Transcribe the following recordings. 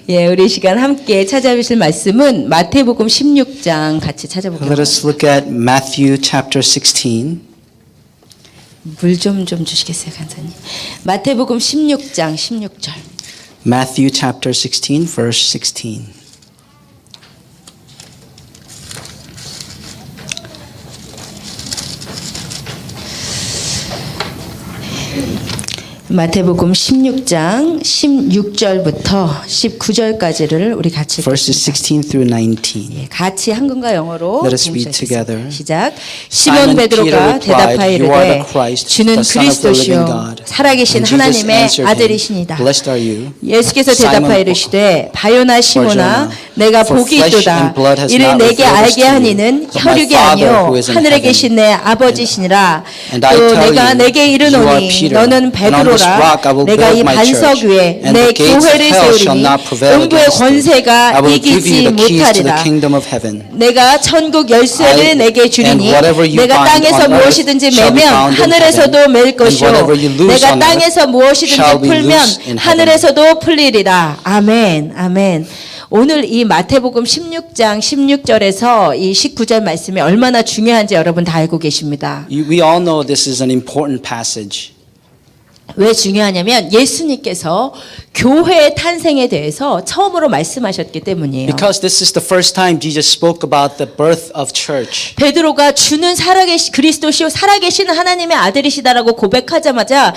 예, 우리 이 시간 함께 찾아보실 말씀은 마태복음 16장 같이 찾아볼게요. Let us look at Matthew chapter 16. 물 좀 주시겠어요, 간사님? 마태복음 16장 16절. Matthew chapter 16, verse 16. 마태복음 16장 16절부터 19절까지를 우리 같이 Verses 읽겠습니다. 16 through 19. 예, 같이 한글과 영어로 Let us read 동시에 together. 시작. Simon 시몬 베드로가 Peter 대답하여 replied, "You are the 이르되 Christ, 주는 the Son of the living 그리스도시요 God." 살아계신 And Jesus 하나님의 answered him, 아들이시니다. "Blessed are you, 예수께서 Simon 대답하여 이르시되 바요나 시몬아 Barjona, 내가 for 복이 flesh 있도다 and blood has 이를 not 내게 revealed 알게 this to you, 하니는 but my 혈육이 Father 아니요 who is in 하늘에 heaven. 계신 내 아버지시니라. And I 또 tell 내가 you, 내게 you are 이르노니 Peter, 너는 and on this 베드로라 rock I will 내가 이 build my 반석 church, 위에 and 내 the gates of 교회를 hell shall 세우리니 not prevail 음부의 against it. 권세가 I will give 이기지 you the keys to the 못하리라. kingdom of heaven. 내가 천국 열쇠를 I- 내게 주리니 and whatever you 내가 bind 땅에서 on earth 무엇이든지 shall be 매면 bound in 하늘에서도 heaven, 맬 and 것이요 whatever you loose 내가 on 땅에서 earth 무엇이든지 shall be 풀면 loosed in heaven. 하늘에서도 풀리리라. 아멘. 아멘. 오늘 이 마태복음 16장 16절에서 이 19절 말씀이 얼마나 중요한지 여러분 다 알고 계십니다. We all know this is an important passage. 왜 중요하냐면 예수님께서 교회의 탄생에 대해서 처음으로 말씀하셨기 때문이에요. Because this is the first time Jesus spoke about the birth of church. 베드로가 주는 살아계신 그리스도시요 살아계신 하나님의 아들이시다라고 고백하자마자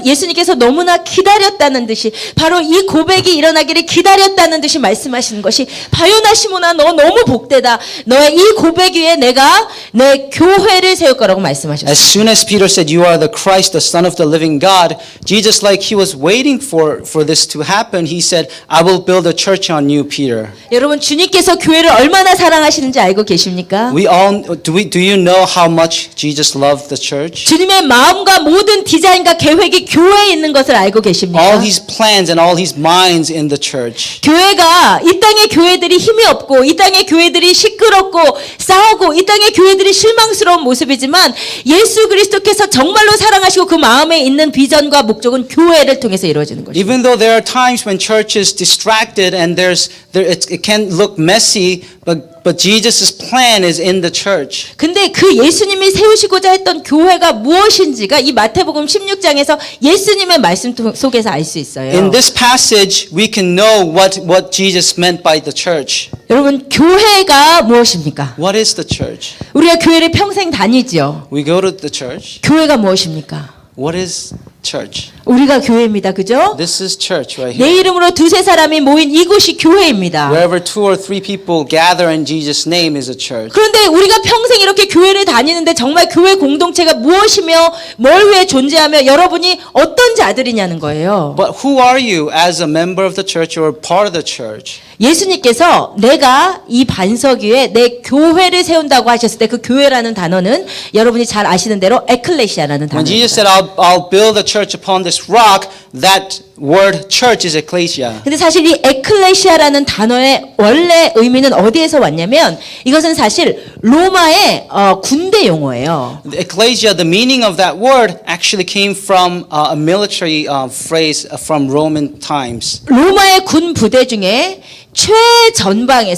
예수님께서 너무나 기다렸다는 듯이 바로 이 고백이 일어나기를 기다렸다는 듯이 말씀하시는 것이 바요나 시몬아 너 너무 복되다. 너의 이 고백 위에 내가 내 교회를 세울 거라고 말씀하셨어요. As soon as Peter said, "You are the Christ, the Son of the living God," Jesus, like he was waiting for this to happen, he said, "I will build a church on you, Peter." 여러분 주님께서 교회를 얼마나 사랑하시는지 알고 계십니까? Do you know how much Jesus loved the church? 주님의 마음과 모든 디자인과 계획이 교회에 있는 것을 알고 계십니까? All his plans and all his minds in the church. 교회가 이 땅의 교회들이 힘이 없고 이 땅의 교회들이 시끄럽고 싸우고 이 땅의 교회들이 실망스러운 모습이지만 예수 그리스도께서 정말로 사랑하시고 그 마음에 있는 비전과 목적은 교회를 통해서 이루어지는 것입니다. Even though there are times when church is distracted and it can look messy, but Jesus' plan is in the church. 근데 그 예수님이 세우시고자 했던 교회가 무엇인지가 이 마태복음 16장에서 예수님의 말씀 속에서 알 수 있어요. In this passage, we can know what Jesus meant by the church. 여러분 교회가 무엇입니까? What is the church? 우리가 교회를 평생 다니죠. We go to the church. 교회가 무엇입니까? What is church? 우리가 교회입니다. 그죠? This is church right 내 here. 이름으로 두세 사람이 모인 이곳이 교회입니다. Wherever 2 or 3 people gather in Jesus' name is a church. 그런데 우리가 평생 이렇게 교회를 다니는데 정말 교회 공동체가 무엇이며 뭘 위해 존재하며 여러분이 어떤 자들이냐는 거예요. But who are you as a member of the church or part of the church? 예수님께서 내가 이 반석 위에 내 교회를 세운다고 하셨을 때 그 교회라는 단어는 여러분이 잘 아시는 대로 에클레시아라는 When Jesus 단어입니다. said, I'll build a church upon this rock, that word church is ecclesia. 근데 사실 이 에클레시아라는 단어의 원래 의미는 어디에서 왔냐면 이것은 사실 로마의 군대 용어예요. The ecclesia, the meaning of that word actually came from a military phrase from Roman times. 로마의 군 부대 중에 최전방의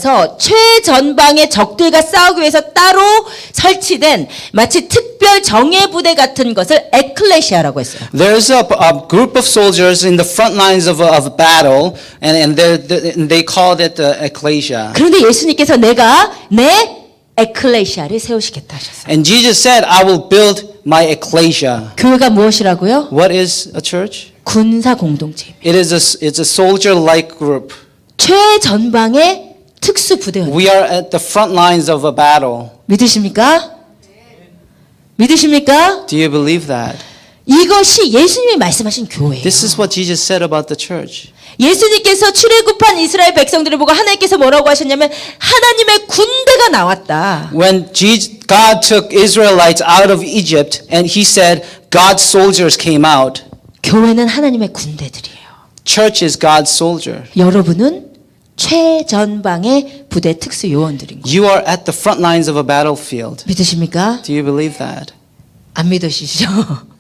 적들과 싸우기 위해서 따로 설치된 마치 특별 정예 부대 같은 것을 에클레시아라고 했어요. There's a group of soldiers in the front lines of a battle, and they called it the ecclesia. 그런데 예수님께서 내가 내 에클레시아를 세우시겠다 하셨어요. And Jesus said, I will build my ecclesia. 교회가 무엇이라고요? What is a church? 군사 공동체입니다. It's a soldier-like group. 최전방의 특수 부대원. We are at the front lines of a battle. 믿으십니까? 믿으십니까? Do you believe that? 이것이 예수님이 말씀하신 교회예요. This is what Jesus said about the church. 예수님께서 출애굽한 이스라엘 백성들을 보고 하나님께서 뭐라고 하셨냐면 하나님의 군대가 나왔다. When God took Israelites out of Egypt and he said God's soldiers came out, 교회는 하나님의 군대들이에요. church is God's soldier. 여러분은 최전방의 부대 특수 요원들인 거예요. You are at the front lines of a battlefield. 믿으십니까? Do you believe that? 안 믿으시죠?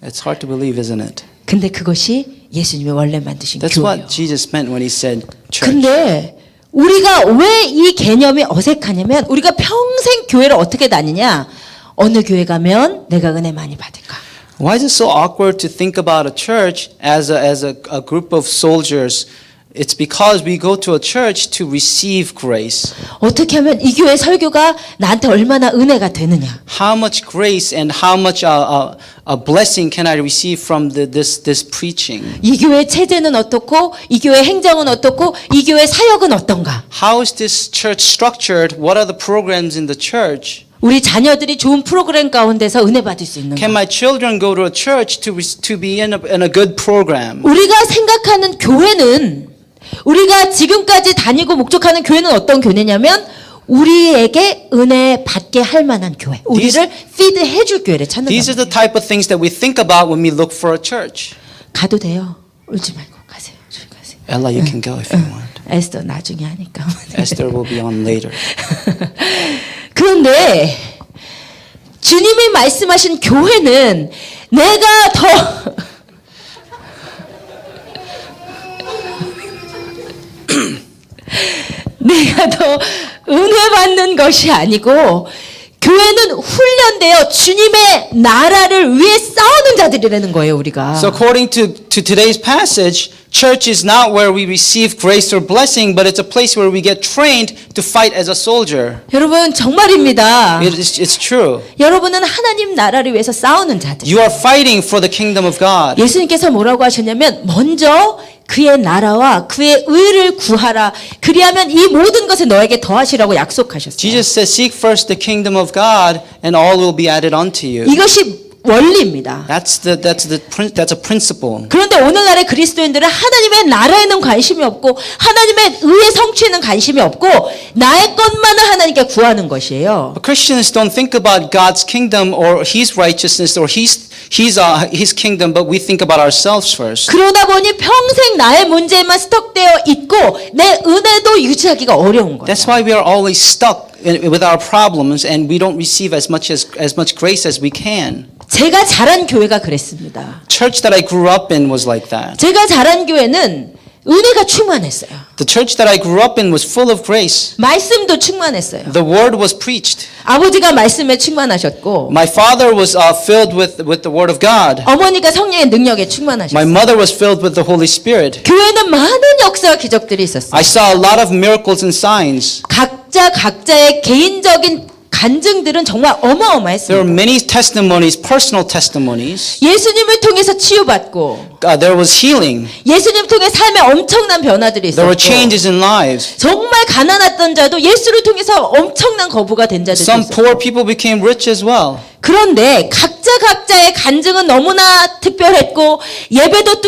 It's hard to believe, isn't it? 근데 그것이 예수님이 원래 만드신 That's 교회예요. what Jesus meant when he said church. 근데 우리가 왜 이 개념이 어색하냐면 우리가 평생 교회를 어떻게 다니냐? 어느 교회 가면 내가 은혜 많이 받을까? Why is it so awkward to think about a church as a group of soldiers? It's because we go to a church to receive grace. 어떻게 하면 이 교회 설교가 나한테 얼마나 은혜가 되느냐? How much grace and how much a blessing can I receive from this preaching? 이 교회 체제는 어떻고 이 교회 행정은 어떻고 이 교회 사역은 어떤가? How is this church structured? What are the programs in the church? 우리 자녀들이 좋은 프로그램 가운데서 은혜 받을 수 있는가? Can my children go to a church to be in a good program? 우리가 생각하는 교회는 우리가 지금까지 다니고 목적하는 교회는 어떤 교회냐면 우리에게 은혜 받게 할 만한 교회. 우리를 피드해 줄 교회를 찾는 These are 겁니다. the type of things that we think about when we look for a church. 가도 돼요. 울지 말고 가세요. 저기 가세요. Ella, you can go if you want. 에스더 나중에 하니까. Esther will be on later. 그런데 주님이 말씀하신 교회는 내가 더 내가 더 은혜 받는 것이 아니고 교회는 훈련되어 주님의 나라를 위해 싸우는 자들이라는 거예요, 우리가. So according to today's passage, church is not where we receive grace or blessing, but it's a place where we get trained to fight as a soldier. 여러분 정말입니다. It's true. 여러분은 하나님 나라를 위해서 싸우는 자들. You are fighting for the kingdom of God. 예수님께서 뭐라고 하셨냐면 먼저 그의 나라와 그의 의를 구하라. 그리하면 이 모든 것을 너에게 더하시라고 약속하셨어요. Jesus says, seek first the kingdom of God and all will be added unto you. 이것이 원리입니다. That's a principle. 그런데 오늘날의 그리스도인들은 하나님의 나라에는 관심이 없고 하나님의 의의 성취에는 관심이 없고 나의 것만을 하나님께 구하는 것이에요. But Christians don't think about God's kingdom or His righteousness or His kingdom, but we think about ourselves first. 그러다 보니 평생 나의 문제에만 스톡되어 있고 내 은혜도 유지하기가 어려운 거예요. That's why we are always stuck with our problems and we don't receive as much grace as we can. 제가 자란 교회가 그랬습니다. Church that I grew up in was like that. 제가 자란 교회는 은혜가 충만했어요. The church that I grew up in was full of grace. 말씀도 충만했어요. The word was preached. 아버지가 말씀에 충만하셨고 My father was filled with the word of God. 어머니가 성령의 능력에 My 충만하셨어요. mother was filled with the Holy Spirit. 교회는 많은 역사와 기적들이 있었어요. I saw a lot of miracles and signs. 각자의 개인적인 간증들은 정말 There were 어마어마했습니다. many testimonies, personal testimonies. 예수님을 통해서 치유받고 There was healing. 예수님 통해 삶에 엄청난 변화들이 There were 있었고 changes in lives. 정말 가난했던 자도 예수를 통해서 엄청난 거부가 된 자들도 Some 있었고 poor people became rich as well. 그런데 각자의 간증은 너무나 특별했고 예배도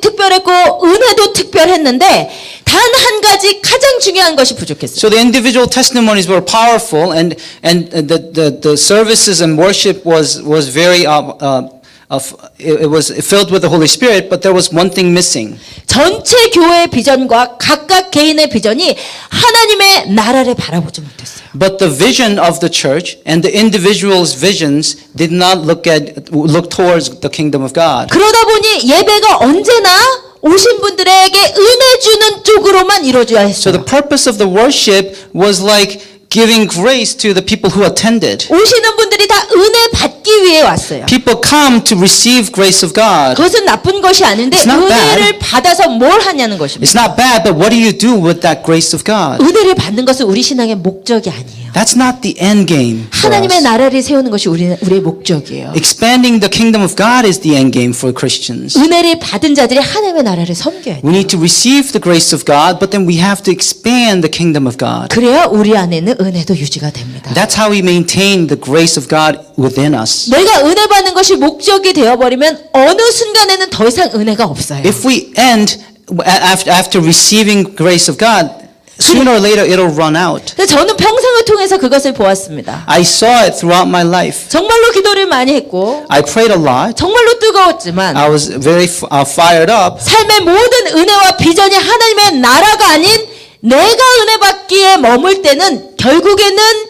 특별했고 은혜도 특별했는데 단 한 가지 가장 중요한 것이 부족했어요. So the individual testimonies were powerful, and the services and worship was very it was filled with the Holy Spirit, but there was one thing missing. 전체 교회의 비전과 각각 개인의 비전이 하나님의 나라를 바라보지 못했어요. But the vision of the church and the individual's visions did not look towards the kingdom of God. 그러다 보니 예배가 언제나 오신 분들에게 은혜 주는 쪽으로만 이루어져야 So the 했어요. purpose of the worship was like giving grace to the people who attended. 오시는 분들이 다 은혜 받기 위해 왔어요. People come to receive grace of God. 그것은 나쁜 것이 아닌데 It's not 은혜를 받아서 뭘 하냐는 것입니다. It's not bad, but what do you do with that grace of God? 은혜를 받는 것은 우리 신앙의 목적이 아니에요. That's not the end game for 하나님의 us. 나라를 세우는 것이 우리의 목적이에요. Expanding the kingdom of God is the end game for Christians. 은혜를 받은 자들이 하나님의 나라를 섬겨야 돼요. We need to receive the grace of God, but then we have to expand the kingdom of God. 그래야 우리 안에는 은혜도 유지가 됩니다. That's how we maintain the grace of God within us. 내가 은혜 받는 것이 목적이 되어버리면 어느 순간에는 더 이상 은혜가 없어요. If we end after receiving grace of God, sooner or later it'll run out. 그래서 저는 평생을 통해서 그것을 보았습니다. I saw it throughout my life. 정말로 기도를 많이 했고 I prayed a lot. 정말로 뜨거웠지만 I was very fired up. 삶의 모든 은혜와 비전이 하나님의 나라가 아닌 내가 은혜 받기에 머물 때는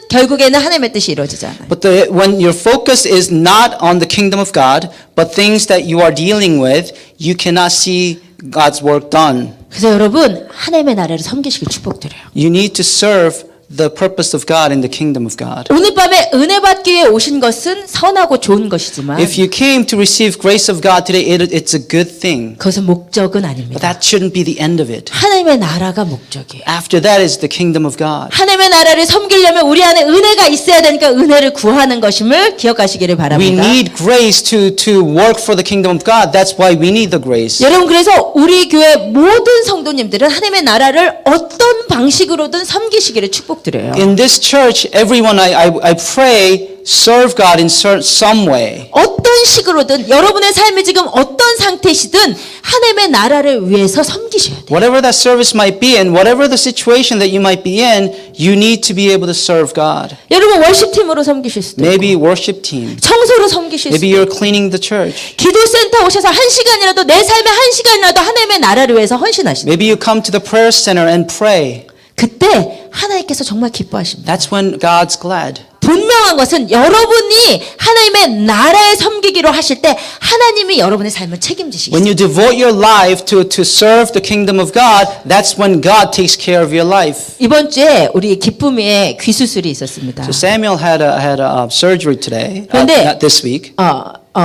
결국에는 하나님의 뜻이 이루어지지 않아요. But when your focus is not on the kingdom of God, but things that you are dealing with, you cannot see God's work done. 그래서 여러분 하나님의 나라를 섬기시길 축복드려요. You need to serve the purpose of God in the kingdom of God. 오늘 밤에 은혜 받기 위해 오신 것은 선하고 좋은 것이지만 If you came to receive grace of God today, it's a good thing. 그것은 목적은 But 아닙니다. that shouldn't be the end of it. 하나님의 나라가 목적이에요. After that is the kingdom of God. 하나님의 나라를 섬기려면 우리 안에 은혜가 있어야 되니까 은혜를 구하는 것임을 기억하시기를 We 바랍니다. need grace to work for the kingdom of God. That's why we need the grace. 여러분 그래서 우리 교회 모든 성도님들은 하나님의 나라를 어떤 방식으로든 섬기시기를 축복드려요. In this church, everyone I pray serve God in some way. 어떤 식으로든 여러분의 삶이 지금 어떤 상태시든 하나님의 나라를 위해서 섬기셔야 돼요. Whatever that service might be and whatever the situation that you might be in, you need to be able to serve God. 여러분 월십팀으로 섬기실 수도 있고 Maybe worship team. 청소로 섬기실 수도 Maybe 있고 you're cleaning the church. 기도센터 오셔서 한 시간이라도 내 삶에 한 시간이라도 하나님의 나라를 위해서 헌신하시다. Maybe you come to the prayer center and pray. 그때 하나님께서 정말 기뻐하십니다. That's when God's glad. 분명한 것은 여러분이 하나님의 나라에 섬기기로 하실 때 하나님이 여러분의 삶을 책임지시겠어요. When you devote your life to serve the kingdom of God, that's when God takes care of your life. 이번 주에 우리 기쁨이의 귀 수술이 있었습니다. So Samuel had a surgery today, 그런데- not this week.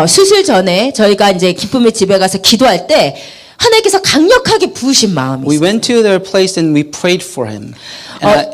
수술 전에 저희가 이제 기쁨의 집에 가서 기도할 때 하나님께서 강력하게 부으신 마음이 We 있어요. went to their place and we prayed for him.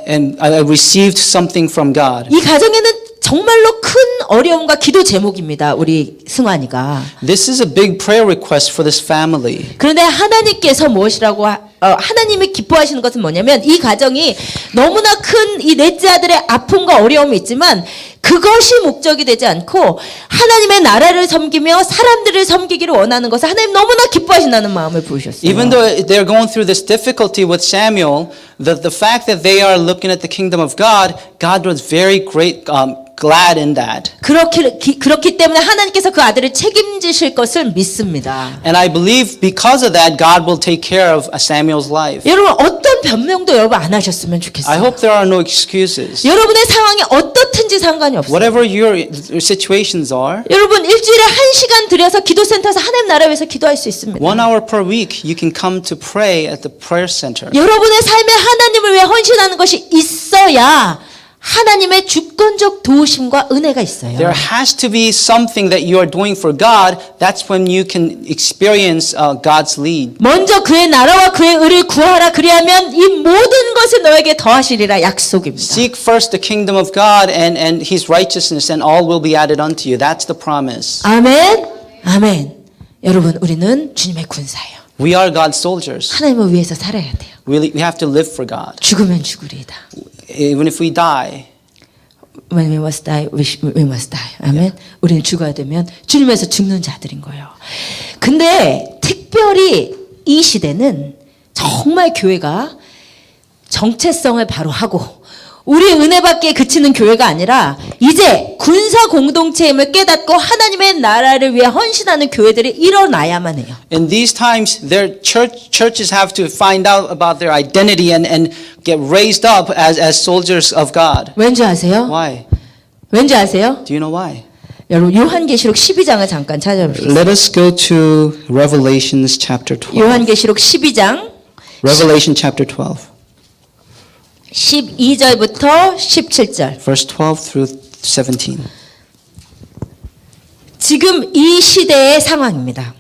And I received something from God. 이 가정에는 정말로 큰 어려움과 기도 제목입니다. 우리 승환이가. This is a big prayer request for this family. 그런데 하나님께서 무엇이라고 하나님이 기뻐하시는 것은 뭐냐면 이 가정이 너무나 큰 이 넷째 아들의 아픔과 어려움이 있지만 그것이 목적이 되지 않고 하나님의 나라를 섬기며 사람들을 섬기기를 원하는 것을 하나님 너무나 기뻐하신다는 마음을 부으셨어요. Even though they're going through this difficulty with Samuel, the fact that they are looking at the kingdom of God, God was very glad in that. 그렇기 때문에 하나님께서 그 아들을 책임지실 것을 믿습니다. And I believe because of that, God will take care of Samuel's life. 여러분 어떤 변명도 여러분 안 하셨으면 I 좋겠어요. hope there are no excuses. 여러분의 상황이 어떻든지 상관이 없어요. Whatever your situations are, 여러분 일주일에 1시간 들여서 기도센터에서 하나님 나라 위해서 기도할 수 있습니다. 1 hour per week, you can come to pray at the prayer center. 여러분의 삶에 하나님을 위해 헌신하는 것이 있어야 하나님의 주권적 도우심과 은혜가 있어요. There has to be something that you are doing for God. That's when you can experience God's lead. 먼저 그의 나라와 그의 의를 구하라 그리하면 이 모든 것을 너에게 더하시리라 약속입니다. Seek first the kingdom of God and His righteousness, and all will be added unto you. That's the promise. 아멘. 아멘. 여러분 우리는 주님의 군사예요. We are God's soldiers. 하나님을 위해서 살아야 돼요. We have to live for God. 죽으면 죽으리이다. Even if we die, When we must die, we must die. 아멘. 우리는 죽어야 되면 주님에서 죽는 자들인 거예요. 근데 특별히 이 시대는 정말 교회가 정체성을 바로 하고 우리 은혜 받기에 그치는 교회가 아니라 이제 군사 공동체임을 깨닫고 하나님의 나라를 위해 헌신하는 교회들이 일어나야만 해요. in these times, their churches have to find out about their identity and get raised up as soldiers of God. 왠지 아세요? Why? 왠지 아세요? Do you know why? 여러분 요한계시록 12장을 잠깐 찾아보시겠어요? Let us go to Revelations chapter 12. 요한계시록 12장 Revelation chapter 12. 12절부터 17절. Verse 12 through 17. 지금 이 시대의 상황입니다.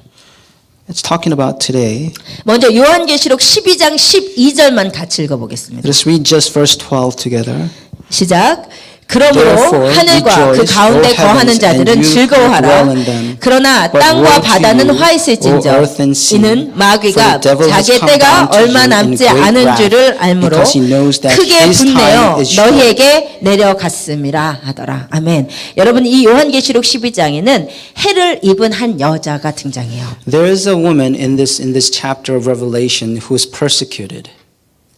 It's talking about today. 먼저 요한계시록 12장 12절만 같이 읽어보겠습니다. Let us read just verse 12 together. 시작. 그러므로 Therefore 하늘과 그 rejoice, 가운데 O 거하는 heavens, 자들은 and you 즐거워하라. who dwell in them. 그러나 But 땅과 woe to 바다는 you, 화있을진저 O earth and sea, 이는 마귀가 for the devil has 자기의 come 때가 down to 얼마 you in 남지 great 않은 wrath, 줄을 알므로 because he knows that 크게 his 분내어 time is short. 너희에게 내려갔음이라 하더라. 아멘. 여러분 이 요한계시록 12장에는 해를 입은 한 여자가 등장해요. There is a woman in this chapter of Revelation who is persecuted.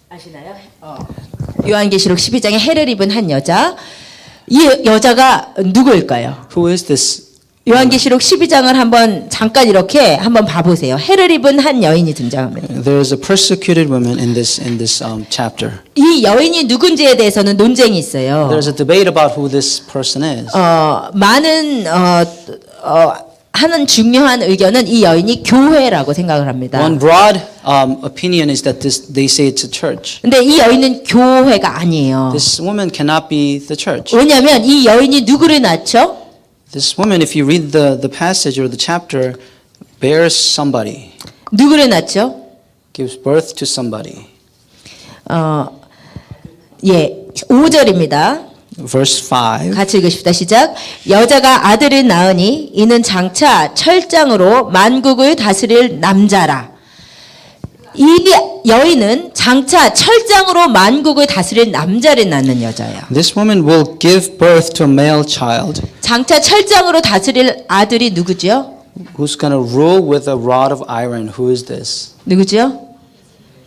아시나요? 요한계시록 12장에 해를 입은 한 여자. 이 여자가 누구일까요? Who is this? 요한계시록 12장을 한번 잠깐 이렇게 한번 봐보세요. 해를 입은 한 여인이 등장합니다. There is a persecuted woman in this chapter. 이 여인이 누군지에 대해서는 논쟁이 있어요. There's a debate about who this person is. 많은 하는 중요한 의견은 이 여인이 교회라고 생각을 합니다. One broad opinion is that they say it's a church. 근데 이 여인은 교회가 아니에요. This woman cannot be the church. 왜냐하면 이 여인이 누구를 낳죠? This woman, if you read the passage or the chapter, bears somebody, 누구를 낳죠? gives birth to somebody. 예, 5절입니다. Verse 5. 같이 읽으십시다. 시작. 여자가 아들을 낳으니 이는 장차 철장으로 만국을 다스릴 남자라. 이 여인은 장차 철장으로 만국을 다스릴 남자를 낳는 여자야. This woman will give birth to a male child 장차 철장으로 다스릴 아들이 누구죠? who's going to rule with a rod of iron. Who is this? 누구죠?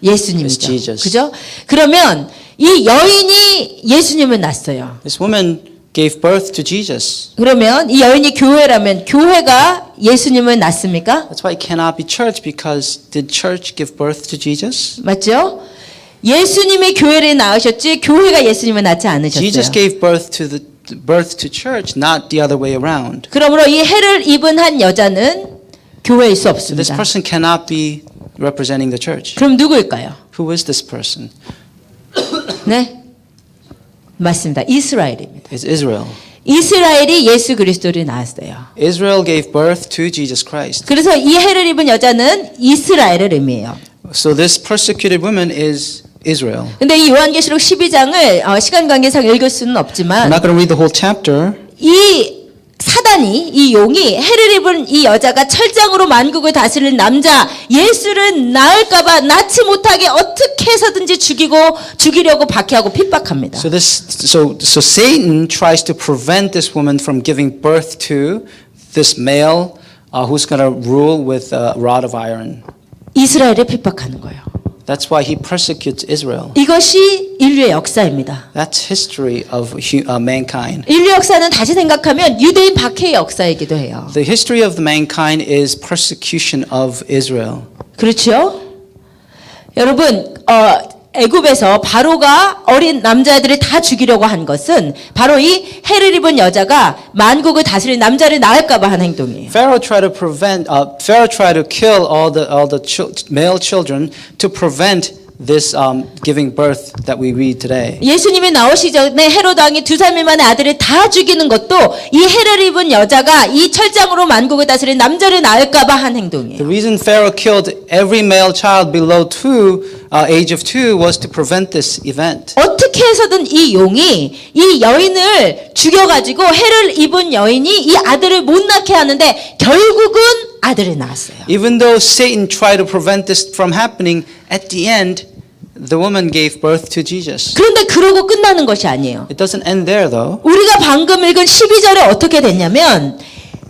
It's 예수님이죠. Jesus. 그죠? 그러면 이 여인이 예수님을 낳았어요. This woman gave birth to Jesus. 그러면 이 여인이 교회라면 교회가 예수님을 낳습니까? That's why it cannot be church, because did church give birth to Jesus? 맞죠? 예수님이 교회를 낳으셨지 교회가 예수님을 낳지 않으셨어요. Jesus gave birth to church, not the other way around. 그러므로 이 해를 입은 한 여자는 교회일 수 So this 없습니다. person cannot be representing the church. 그럼 누구일까요? Who is this person? 네, 맞습니다. 이스라엘입니다. It's Israel. 이스라엘이 예수 그리스도를 낳았어요. Israel gave birth to Jesus Christ. 그래서 이 해를 입은 여자는 이스라엘을 의미해요. So this persecuted woman is Israel. 근데 이 요한계시록 12장을 시간 관계상 읽을 수는 I'm 없지만 not going to read the whole chapter. 이 사단이 이 용이 해를 입은 이 여자가 철장으로 만국을 다스릴 남자 예수를 낳을까봐 낳지 못하게 어떻게 해서든지 죽이려고 박해하고 핍박합니다. So Satan tries to prevent this woman from giving birth to this male who's going to rule with a rod of iron. 이스라엘을 핍박하는 거예요. That's why he persecutes Israel. 이것이 인류의 역사입니다. That's history of mankind. 인류 역사는 다시 생각하면 유대인 박해의 역사이기도 해요. The history of the mankind is persecution of Israel. 그렇죠? 여러분, 애굽에서 바로가 어린 남자들을 다 죽이려고 한 것은 바로 이 해를 입은 여자가 만국을 다스릴 남자를 낳을까봐 한 행동이에요. Pharaoh tried to kill all the male children to prevent this giving birth that we read today. 예수님이 나오시기 전에 헤로드 왕이 2-3일 만에 아들을 다 죽이는 것도 이 해를 입은 여자가 이 철장으로 만국을 다스릴 남자를 낳을까봐 한 행동이에요. The reason Pharaoh killed every male child below age of 2 was to prevent this event. 어떻게 해서든 이 용이 이 여인을 죽여가지고 해를 입은 여인이 이 아들을 못 낳게 하는데 결국은 아들을 낳았어요. Even though Satan tried to prevent this from happening, at the end, the woman gave birth to Jesus. 그런데 그러고 끝나는 것이 아니에요. It doesn't end there, though. 우리가 방금 읽은 12절에 어떻게 됐냐면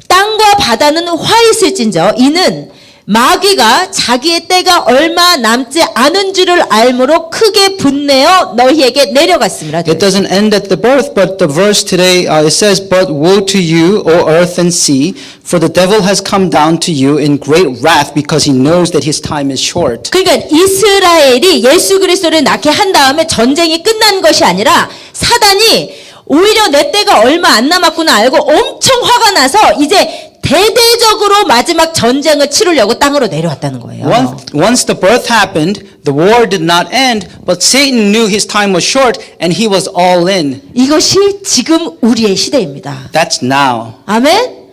땅과 바다는 화 있을진저 이는 마귀가 자기의 때가 얼마 남지 않은 줄을 알므로 크게 분내어 너희에게 내려갔습니다. It doesn't end at the birth, but the verse today, it says, But woe to you, O earth and sea, for the devil has come down to you in great wrath because he knows that his time is short. 그러니까 이스라엘이 예수 그리스도를 낳게 한 다음에 전쟁이 끝난 것이 아니라 사단이 오히려 내 때가 얼마 안 남았구나 알고 엄청 화가 나서 이제 대대적으로 마지막 전쟁을 치르려고 땅으로 내려왔다는 거예요. Once the birth happened, the war did not end, but Satan knew his time was short and he was all in. 이것이 지금 우리의 시대입니다. That's now. 아멘?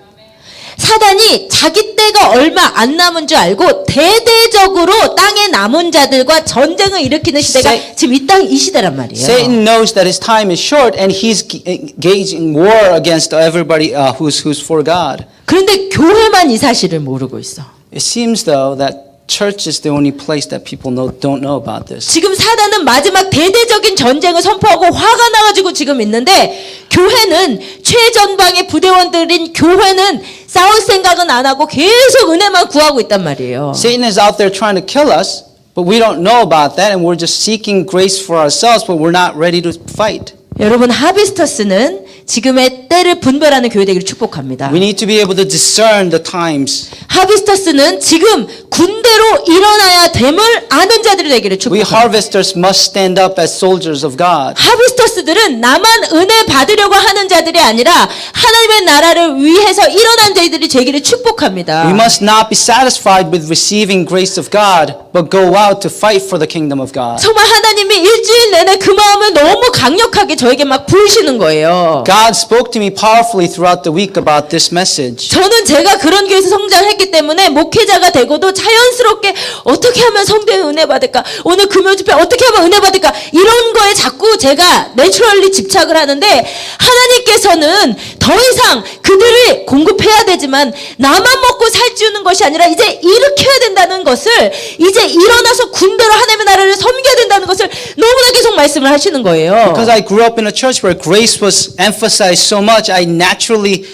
사단이 자기 때가 얼마 안 남은 줄 알고 대대적으로 땅에 남은 자들과 전쟁을 일으키는 시대가 지금 이 시대란 말이에요. Satan knows that his time is short and he's engaging war against everybody who's for God. 그런데 교회만 이 사실을 모르고 있어. It seems though that church is the only place that people don't know about this. 지금 사단은 마지막 대대적인 전쟁을 선포하고 화가 나가지고 지금 있는데 교회는 최전방의 부대원들인 교회는 싸울 생각은 안 하고 계속 은혜만 구하고 있단 말이에요. Satan is out there trying to kill us, but we don't know about that and we're just seeking grace for ourselves, but we're not ready to fight. 여러분 하비스터스는 지금의 때를 분별하는 교회 되기를 축복합니다. We need to be able to discern the times. 하비스터스는 지금 군대로 일어나야 됨을 아는 자들이 되기를 We 축복합니다. harvesters must stand up as soldiers of God. 하비스터 하비스터스들은 나만 은혜 받으려고 하는 자들이 아니라 하나님의 나라를 위해서 일어난 자들이 되기를 축복합니다. We must not be satisfied with receiving grace of God, but go out to fight for the kingdom of God. 정말 하나님이 일주일 내내 그 마음을 너무 강력하게 저에게 막 부으시는 거예요. God spoke to me powerfully throughout the week about this message. 저는 제가 그런 교회에서 성장했기 때문에 목회자가 되고도 자연스럽게 어떻게 하면 성도의 은혜 받을까? 오늘 금요 집회 어떻게 하면 은혜 받을까? 이런 거에 자꾸 제가 내추럴리 집착을 하는데 하나님께서는 더 이상 그들을 공급해야 되지만 나만 먹고 살찌우는 것이 아니라 이제 일으켜야 된다는 것을 이제 일어나서 군대로 하나님의 나라를 섬겨야 된다는 것을 너무나 계속 말씀을 하시는 거예요. Because I grew up in a church where grace was emphasized so much, I naturally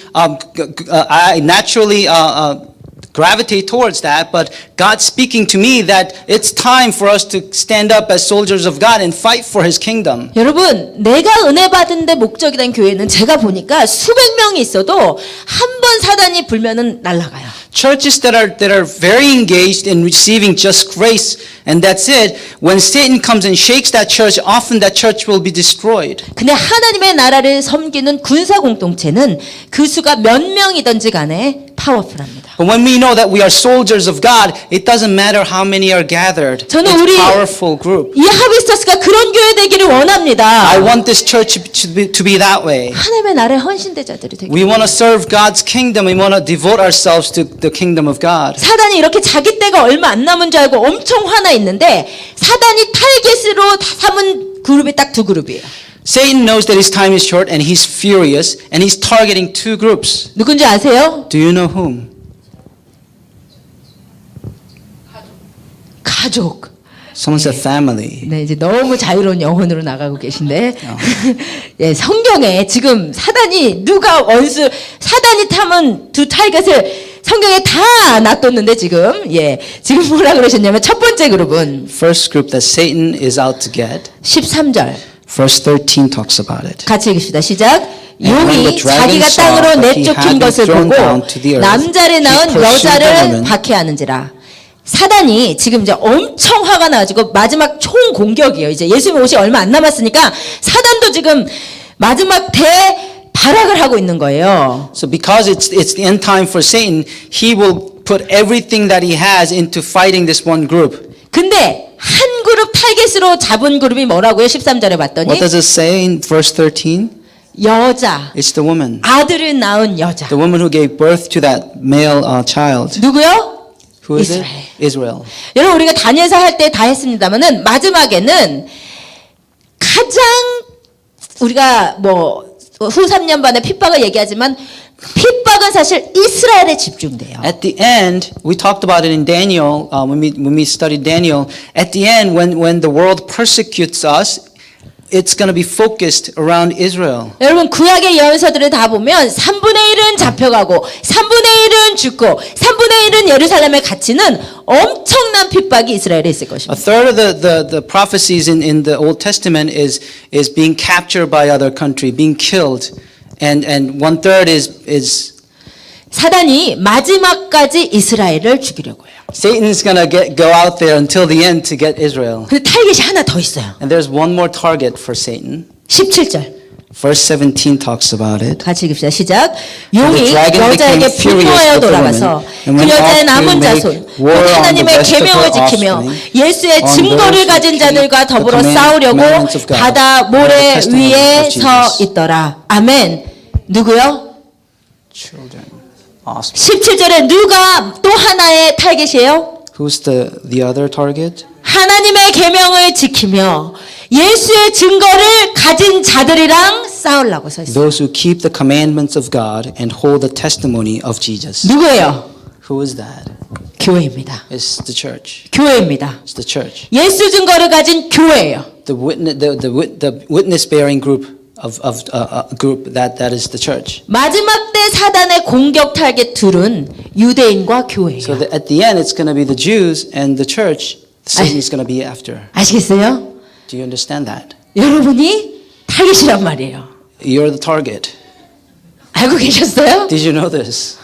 gravitate towards that. But God's speaking to me that it's time for us to stand up as soldiers of God and fight for His kingdom. 여러분, 내가 은혜 받은 데 목적이 된 교회는 제가 보니까 수백 명이 있어도 한 번 사단이 불면은 날아가요. Churches that are very engaged in receiving just grace, and that's it. When Satan comes and shakes that church, often that church will be destroyed. 근데 하나님의 나라를 섬기는 군사 공동체는 그 수가 몇 명이든지 간에 파워풀합니다. But when we know that we are soldiers of God, it doesn't matter how many are gathered. It's 저는 a 우리 powerful group. 이 하비스터스가 그런 교회 되기를 원합니다. I want this church to be that way. 하나님의 나라의 헌신대자들이 되기. We want to serve God's kingdom. We want to devote ourselves to the kingdom of God. 사단이 이렇게 자기 때가 얼마 안 남은 줄 알고 엄청 화나 있는데 사단이 타겟으로 삼은 그룹이 딱 두 그룹이에요. Satan knows that his time is short and he's furious and he's targeting two groups. 누군지 아세요? Do you know whom? 가족. Someone said family. 네, 이제 너무 자유로운 영혼으로 나가고 계신데, 예, 성경에 지금 사단이 사단이 탐은 두 타겟을 성경에 다 놔뒀는데 지금 뭐라 그러셨냐면 첫 번째 그룹은 First group that Satan is out to get. 13절. Verse 13 talks about it. 같이 읽읍시다. 시작. And when the 용이 dragon 자기가 saw 땅으로 that he 내쫓긴 had been 것을 thrown 보고 down to the earth, 남자를 he 낳은 pursued the 여자를 woman. 박해하는지라. 사단이 지금 이제 엄청 화가 나가지고 마지막 총 공격이에요. 이제 예수님 오시 얼마 안 남았으니까 사단도 지금 마지막 발악을 하고 있는 거예요. So because it's the end time for Satan, he will put everything that he has into fighting this one group. 근데 한 그룹 타겟으로 잡은 그룹이 뭐라고요? 13절에 봤더니 What does it say in verse 13? 여자, It's the woman. 아들을 낳은 여자. The woman who gave birth to that male child. 누구요? Who is Israel. it? Israel. 여러분 우리가 다니엘서 할 때 다 했습니다만은 마지막에는 가장 우리가 후 3년 반의 핍박을 얘기하지만 핍박은 사실 이스라엘에 집중돼요. At the end, we talked about it in Daniel, when we studied Daniel. At the end, when the world persecutes us, it's going to be focused around Israel. 여러분 구약의 예언서들을 다 보면 3분의 1은 잡혀가고 3분의 1은 죽고 3분의 1은 예루살렘에 갇히는 엄청난 핍박이 이스라엘에 있을 A 것입니다. third of the prophecies in the Old Testament is being captured by other country, being killed, and 1/3 is 사단이 마지막까지 이스라엘을 죽이려고 해요. Satan's going to go out there until the end to get Israel. 근데 타겟이 하나 더 있어요. And there's one more target for Satan. 17절. Verse 17 talks about it. 같이 읽읍시다. 시작. The 용이 dragon 여자에게 became furious 분노하여 with the 돌아가서 woman, and 그 went 여자의 off to 남은 make 자손 war on the 하나님의 rest of 계명을 her 지키며 offspring, 예수의 on 증거를 those who 가진 keep 자들과 the 더불어 싸우려고 commandments of God, 바다 and the 모래 testimony 위에 of 서 Jesus. 있더라. 아멘. 누구요? Children. Awesome. 17절에 누가 또 하나의 타겟이에요? Who's the other target? 하나님의 계명을 지키며 예수의 증거를 가진 자들이랑 싸우려고 서 있어요. Those who keep the commandments of God and hold the testimony of Jesus. 누구예요? Who is that? 교회입니다. It's the church. 교회입니다. It's the church. 예수 증거를 가진 교회예요. The witness bearing group of group that is the church. 마지막 때 사단의 공격 타겟 둘은 유대인과 교회예요. So at the end, it's going to be the Jews and the church. Satan is going to be after. 아시겠어요? Do you understand that? 여러분이 타겟이란 말이에요. You're the target. 알고 계셨어요? Did you know this?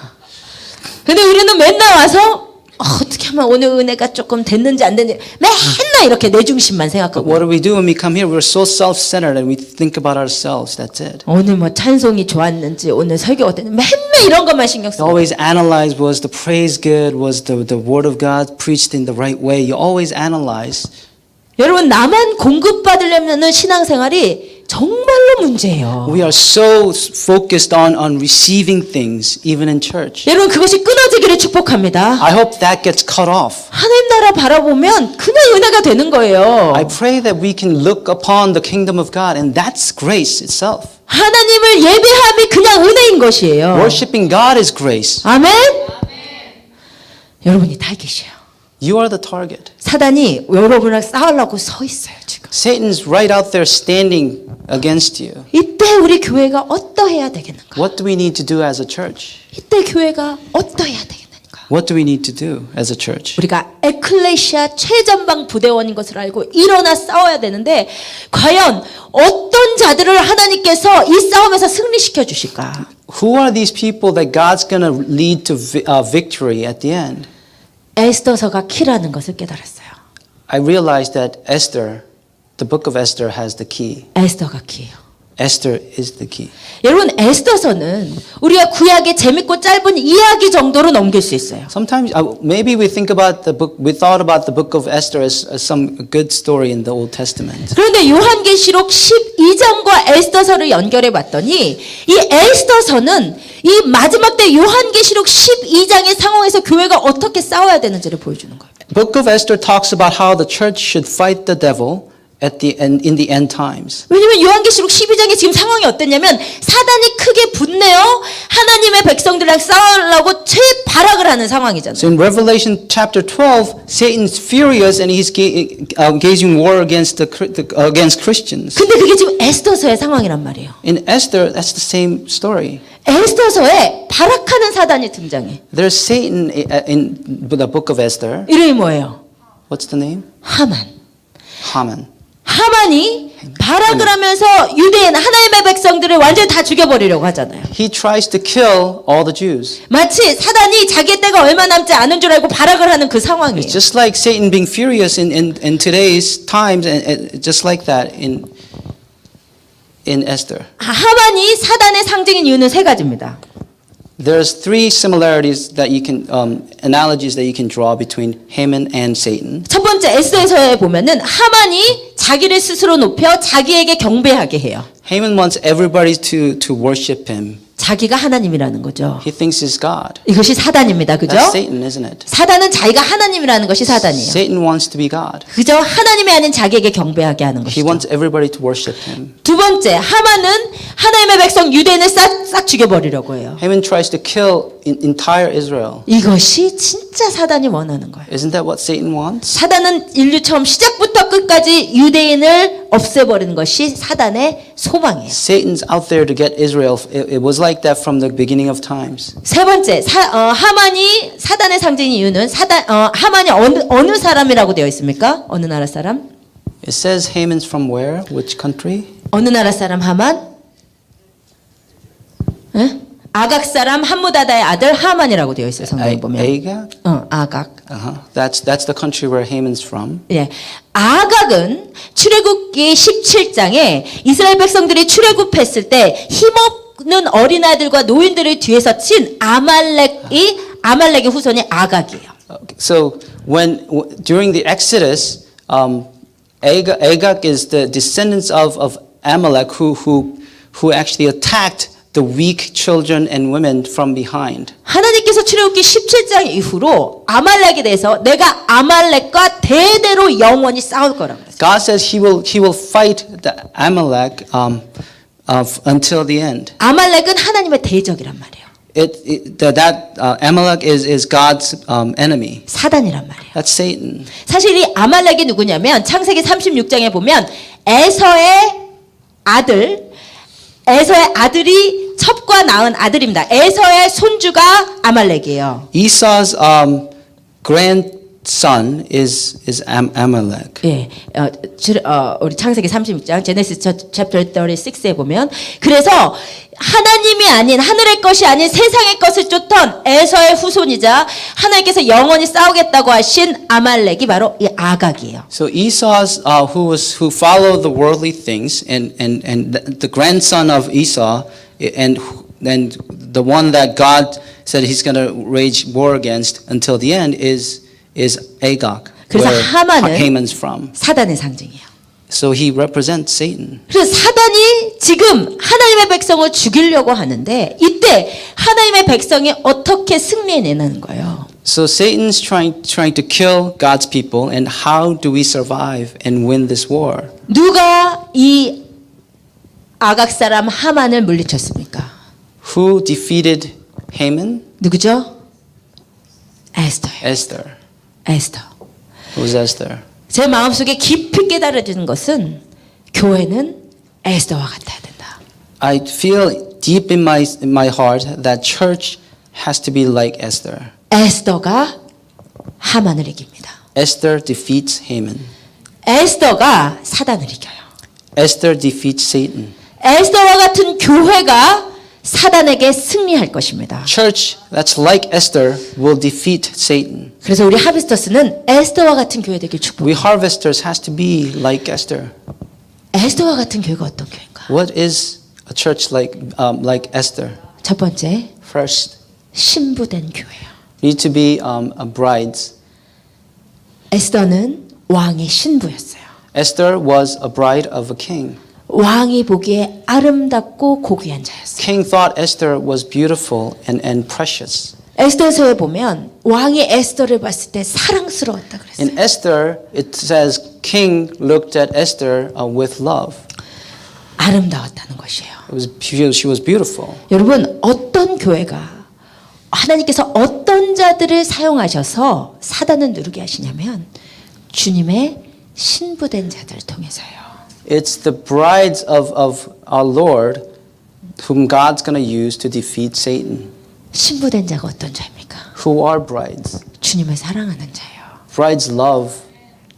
근데 우리는 맨날 와서 어떻게 하면 정말 오늘 은혜가 조금 됐는지 안 됐는지 맨날 이렇게 내 중심만 But 생각하고 what do we do when we come here? We're so self-centered and we think about ourselves. That's it. 오늘 뭐 찬송이 좋았는지 오늘 설교가 어땠는지 맨날 이런 것만 신경 You 쓰고 always analyze, was the praise good? Was the word of God preached in the right way? You always analyze. 여러분 나만 공급받으려면 신앙생활이 정말로 문제예요. We are so focused on receiving things, even in church. 여러분 그것이 끊어지기를 축복합니다. I hope that gets cut off. 하나님 나라 바라보면 그냥 은혜가 되는 거예요. I pray that we can look upon the kingdom of God, and that's grace itself. 하나님을 예배함이 그냥 은혜인 것이에요. Worshipping God is grace. 아멘. 여러분이 타깃이에요. You are the target. 사단이 여러분이랑 싸우려고 서 있어요 지금. Satan's right out there standing against you. 이때 우리 교회가 어떠해야 되겠는가? What do we need to do as a church? 이때 교회가 어떠해야 되겠는가? What do we need to do as a church? 우리가 에클레시아 최전방 부대원인 것을 알고 일어나 싸워야 되는데 과연 어떤 자들을 하나님께서 이 싸움에서 승리시켜 주실까? Who are these people that God's going to lead to victory at the end? 에스더서가 키라는 것을 깨달았어요. I realized that Esther, the book of Esther has the key. 에스더가 키예요. Esther is the key. 여러분 에스더서는 우리가 구약의 재밌고 짧은 이야기 정도로 넘길 수 있어요. Sometimes, maybe we think about the book, we thought about the book of Esther as some good story in the Old Testament. 그런데 요한계시록 12장과 에스더서를 연결해 봤더니 이 에스더서는 이 마지막 때 요한계시록 12장의 상황에서 교회가 어떻게 싸워야 되는지를 보여주는 거예요. Book of Esther talks about how the church should fight the devil at the end, in the end times. 왜냐면 요한계시록 12장에 지금 상황이 어땠냐면 사단이 크게 분내어 하나님의 백성들이랑 싸우려고 최발악을 하는 상황이잖아요. So in Revelation chapter 12, Satan's furious and he's gauging war against against Christians. 근데 그게 지금 에스더서의 상황이란 말이에요. In Esther, that's the same story. 에스더서에 발악하는 사단이 등장해. There's Satan in the book of Esther. 이름이 뭐예요? What's the name? 하만. Haman. 하만이 발악을 하면서 유대인 하나님의 백성들을 완전히 다 죽여버리려고 하잖아요. He tries to kill all the Jews. 마치 사단이 자기의 때가 얼마 남지 않은 줄 알고 발악을 하는 그 상황이에요. It's just like Satan being furious in today's times, and just like that in Esther. 하만이 사단의 상징인 이유는 세 가지입니다. There's three similarities that you can, analogies that you can draw between Haman and Satan. 첫 번째 에스더서에 보면은 하만이 자기를 스스로 높여 자기에게 경배하게 해요. Haman wants everybody to worship him. 자기가 하나님이라는 거죠. He thinks he's God. 이것이 사단입니다. 그죠? That's Satan, isn't it? 사단은 자기가 하나님이라는 것이 사단이에요. Satan wants to be God. 그저 하나님이 아닌 자기에게 경배하게 하는 He 것이죠. wants everybody to worship him. 두 번째, 하만은 하나님의 백성 유대인을 싹 죽여버리려고 해요. Haman tries to kill entire Israel. 이것이 진짜 사단이 원하는 거예요. Isn't that what Satan wants? 사단은 인류 처음 시작부터 끝까지 유대인을 없애버리는 것이 사단의 소망이에요. Satan's out there to get Israel. It was like that from the beginning of times. 세 번째, 하만이 사단의 상징인 이유는 하만이 어느 사람이라고 되어 있습니까? 어느 나라 사람? It says Haman's from where? Which country? 어느 나라 사람 하만? 에? 아각 사람 함무다다의 아들 하만이라고 되어 있어요. 성경에 보면. Agag? 아각. That's the country where Haman's from. 예. 아각은 출애굽기 17장에 이스라엘 백성들이 출애굽했을 때 힘없는 어린아이들과 노인들을 뒤에서 친 아말렉의 후손이 아각이에요. So during the Exodus, Agag is the descendants of Amalek who actually attacked the weak children and women from behind. 하나님께서 출애굽기 17장 이후로 아말렉에 대해서 내가 아말렉과 대대로 영원히 싸울 거라고 했어요. God says He will fight the Amalek until the end. 아말렉은 하나님의 대적이란 말이에요. Amalek is God's enemy. 사단이란 말이에요. That's Satan. 사실 이 아말렉이 누구냐면 창세기 36장에 보면 에서의 아들이 첩과 낳은 아들입니다. 에서의 손주가 아말렉이에요. Esau's grandson is Amalek. 예, 우리 창세기 36장 제네시스 chapter 36에 보면 그래서 하나님이 아닌 하늘의 것이 아닌 세상의 것을 쫓던 에서의 후손이자 하나님께서 영원히 싸우겠다고 하신 아말렉이 바로 이 아각이에요. So Esau's who followed the worldly things, and the grandson of Esau, and the one that God said He's going to wage war against until the end is Agag, 그래서 where 하만은 Haman's from. 사단의 상징이에요. So he represents Satan. 그래서 사단이 지금 하나님의 백성을 죽이려고 하는데 이때 하나님의 백성이 어떻게 승리해내는 거예요? So Satan's trying to kill God's people, and how do we survive and win this war? 누가 이 아각 사람 하만을 물리쳤습니까? Who defeated Haman? 누구죠? 에스더예요. Esther. 에스더. Who's Esther? 제 마음속에 깊이 깨달아지는 것은 교회는 에스더와 같아야 된다. I feel deep in my heart that church has to be like Esther. 에스더가 하만을 이깁니다. Esther defeats Haman. 에스더가 사단을 이겨요. Esther defeats Satan. 에스더와 같은 교회가 사단에게 승리할 것입니다. Church that's like Esther will defeat Satan. 그래서 우리 하비스터스는 에스더와 같은 교회 되길 We 축복합니다. harvesters has to be like Esther. 에스더와 같은 교회가 어떤 교회인가? What is a church like Esther? 첫 번째, First, 신부된 교회요. need to be a brides. 에스더는 왕의 신부였어요. Esther was a bride of a king. 왕이 보기에 아름답고 고귀한 자였어요. King thought Esther was beautiful and precious. 에스더서에 보면 왕이 에스더를 봤을 때 사랑스러웠다 그랬어요. In Esther, it says King looked at Esther with love. 아름다웠다는 것이에요. She was beautiful. 여러분 어떤 교회가 하나님께서 어떤 자들을 사용하셔서 사단을 누르게 하시냐면 주님의 신부된 자들을 통해서요. It's the brides of our Lord whom God's going to use to defeat Satan. 신부된 자가 어떤 자입니까? Who are brides? 주님을 사랑하는 자예요. Brides love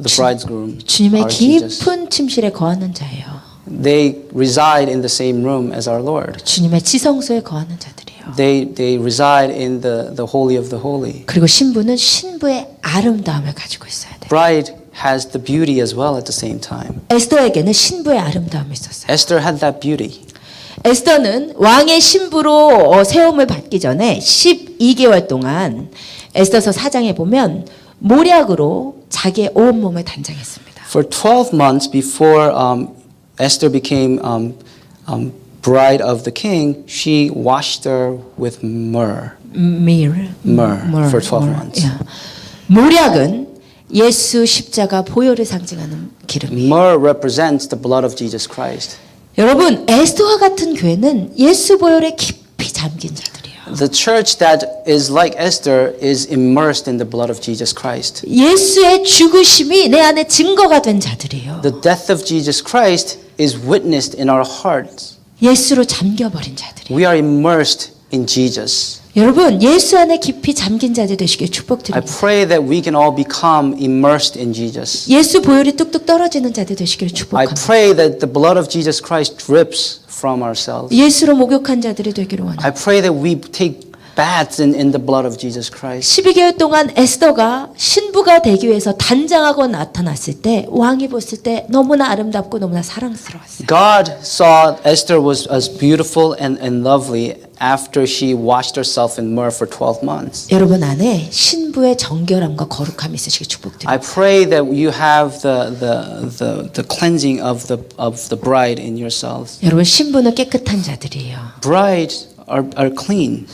the bridegroom, 주님의 our Jesus. 깊은 침실에 거하는 자예요. They reside in the same room as our Lord. 주님의 지성소에 거하는 자들이에요. They reside in the holy of the holy. 그리고 신부는 신부의 아름다움을 가지고 있어야 돼요. Bride has the beauty as well at the same time. 에스더에게는 신부의 아름다움이 있었어요. Esther had that beauty. 에스더는 왕의 신부로 세움을 받기 전에 12개월 동안 에스더서 4장에 보면 모략으로 자기의 온몸을 단장했습니다. For 12 months before Esther became bride of the king, she washed her with myrrh. Myrrh for 12 months. 야. 모략은 예수 십자가 보혈을 상징하는 기름이에요. Myrrh represents the blood of Jesus Christ. 여러분 에스더와 같은 교회는 예수 보혈에 깊이 잠긴 자들이에요. The church that is like Esther is immersed in the blood of Jesus Christ. 예수의 죽으심이 내 안에 증거가 된 자들이에요. The death of Jesus Christ is witnessed in our hearts. 예수로 잠겨버린 자들이에요. We are immersed in Jesus. 여러분 예수 안에 깊이 잠긴 자들 되시길 I 축복드립니다. pray that we can all become immersed in Jesus. 예수 보혈이 뚝뚝 떨어지는 자들 되시기를 I 축복합니다. pray that the blood of Jesus Christ drips from ourselves. 예수로 목욕한 자들이 되기를 원합니다. I pray that we take baths in the blood of Jesus Christ. 12개월 동안 에스더가 신부가 되기 위해서 단장하고 나타났을 때 왕이 봤을 때 너무나 아름답고 너무나 사랑스러웠어요. God saw Esther was as beautiful and lovely after she washed herself in myrrh for 12 months. 여러분 안에 신부의 정결함과 거룩함이 있으시길 I 축복드립니다. pray that you have the cleansing of the bride in yourselves. 여러분 신부는 깨끗한 자들이에요. Brides are clean.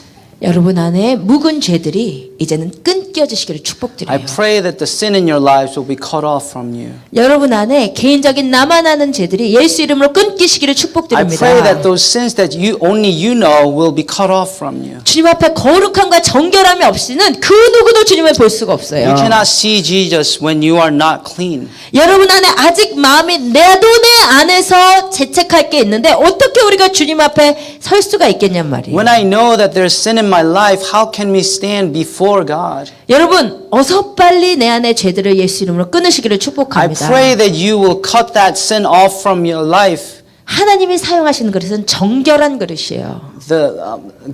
여러분 안에 묵은 죄들이 이제는 끊겨지시기를 I 축복드려요. pray that the sin in your lives will be cut off from you. 여러분 안에 개인적인 나만 아는 죄들이 예수 이름으로 끊기시기를 I 축복드립니다. pray that those sins that only you know will be cut off from you. 주님 앞에 거룩함과 정결함이 없이는 그 누구도 주님을 볼 수가 없어요. You cannot see Jesus when you are not clean. 여러분 안에 아직 마음이 내도 내 안에서 재책할 게 있는데 어떻게 우리가 주님 앞에 설 수가 있겠냔 말이에요. When I know that there's sin in my life, how can we stand before God? 여러분 어서 빨리 내 안의 죄들을 예수 이름으로 끊으시기를 I 축복합니다. pray that you will cut that sin off from your life 하나님이 사용하시는 그릇은 정결한 그릇이에요.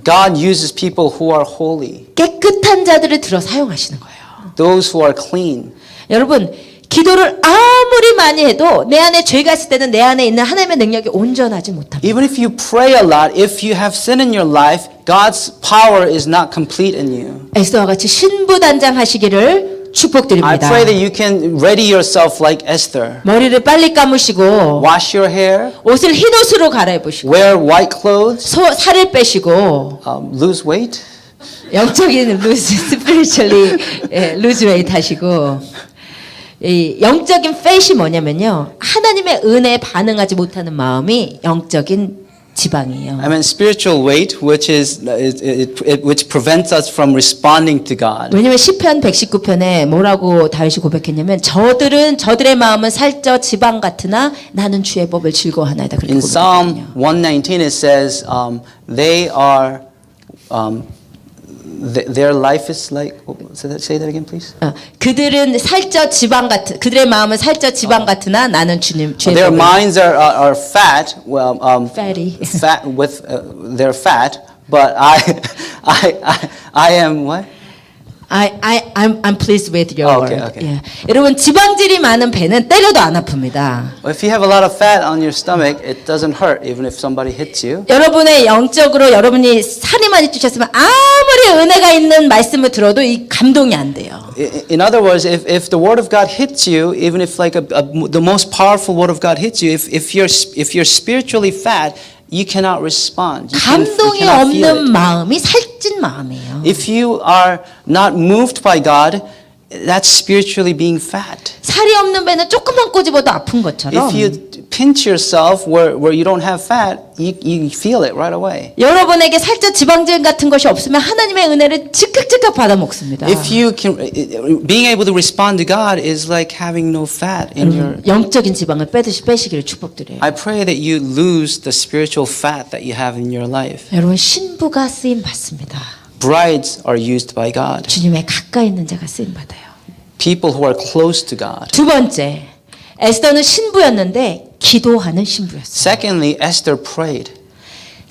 God uses people who are holy, 깨끗한 자들을 들어 사용하시는 거예요. those who are clean. 여러분, 기도를 아무리 많이 해도 내 안에 죄가 있을 때는 내 안에 있는 하나님의 능력이 온전하지 못합니다. Even if you pray a lot, if you have sin in your life, God's power is not complete in you. 에스더와 같이 신부단장하시기를 I 축복드립니다. pray that you can ready yourself like Esther. 머리를 빨리 감으시고 Wash your hair, 옷을 흰 옷으로 갈아입으시고 wear white clothes, 살을 빼시고 lose weight. 영적인 루즈 스피리추얼리 루즈 웨이트 하시고 이 영적인 페이시 뭐냐면요. 하나님의 은혜에 반응하지 못하는 마음이 영적인 지방이에요. I mean spiritual weight, which is which prevents us from responding to God. 왜냐면 시편 119편에 뭐라고 다윗이 고백했냐면 저들의 마음은 살쪄 지방 같으나 나는 주의 법을 즐거워하나이다. 그렇게 In 고백했거든요. Psalm 119 it says they are their life is like say that again please. 그들은 살쪄 지방 같은 그들의 마음은 살쪄 지방 같으나 나는 주님 주의 Their 법을 minds are fat, Fatty. fat with they're fat, but I am what? I'm pleased with your Okay, word. okay. 예. 여러분 지방질이 많은 배는 때려도 안 아픕니다. If you have a lot of fat on your stomach, it doesn't hurt even if somebody hits you. 여러분의 영적으로 여러분이 살이 많이 찌셨으면 아무리 은혜가 있는 말씀을 들어도 이 감동이 안 돼요. In other words, if the word of God hits you, even if like the most powerful word of God hits you, if you're spiritually fat, you cannot respond. You 감동이 cannot feel 없는 it. 마음이 살찐 마음이에요. If you are not moved by God, that's spiritually being fat. 살이 없는 배는 조금만 꼬집어도 아픈 것처럼 If you pinch yourself where you don't have fat, you feel it right away. 여러분에게 살짝 지방질 같은 것이 없으면 하나님의 은혜를 즉각즉각 받아 먹습니다. If you can, being able to respond to God is like having no fat in your. 영적인 지방을 빼시기를 축복드려요. I pray that you lose the spiritual fat that you have in your life. 여러분 신부가 쓰임 받습니다. Brides are used by God. 주님의 가까이 있는 자가 쓰임 받아요. People who are close to God. 두 번째, 에스더는 신부였는데 기도하는 신부였어요. Secondly, Esther prayed.